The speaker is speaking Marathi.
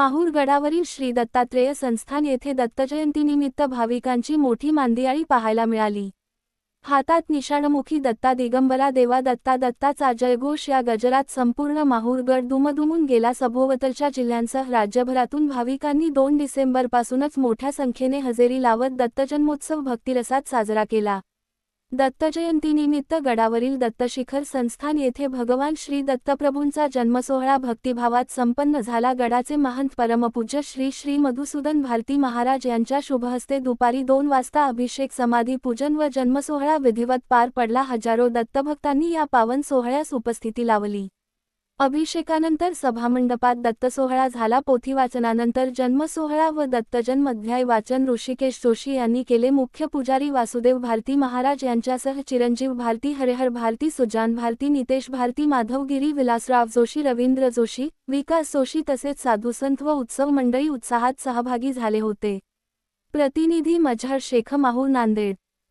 माहूर गडावरील श्री दत्तात्रेय संस्थान येथे दत्तजयंतीनिमित्त भाविकांची मोठी मांदियाळी पाहायला मिळाली। हातात निशाणमुखी दत्ता दिगंबरा देवा दत्ता दत्ताचा जयघोष या गजरात संपूर्ण माहूर गड दुमदुमून गेला। सभोवतालच्या जिल्ह्यांसह राज्यभरातून भाविकांनी 2 डिसेंबरपासूनच मोठ्या संख्येने हजेरी लावत दत्तजन्मोत्सव भक्तिरसात साजरा केला। दत्तजयंतीनिमित्त गडावरील दत्तशिखर संस्थान येथे भगवान श्री दत्तप्रभूंचा जन्मसोहळा भक्तिभावात संपन्न झाला। गडाचे महंत परमपूज्य श्री श्री मधुसूदन भारती महाराज यांच्या शुभहस्ते दुपारी 2 वाजता अभिषेक, समाधी पूजन व जन्मसोहळा विधिवत पार पडला। हजारो दत्तभक्तांनी या पावन सोहळ्यास उपस्थिती लावली। अभिषेकानंतर सभामंडपात दत्तसोहळा झाला। पोथीवाचनानंतर जन्मसोहळा व दत्तजन्मअध्याय वाचन ऋषिकेश जोशी यांनी केले। मुख्य पुजारी वासुदेव भारती महाराज यांच्यासह चिरंजीव भारती, हरिहर भारती, सुजान भारती, नितेश भारती, माधवगिरी, विलासराव जोशी, रवींद्र जोशी, विकास जोशी तसेच साधुसंत व उत्सव मंडळी उत्साहात सहभागी झाले होते। प्रतिनिधी मजहर शेख, माहूर, नांदेड।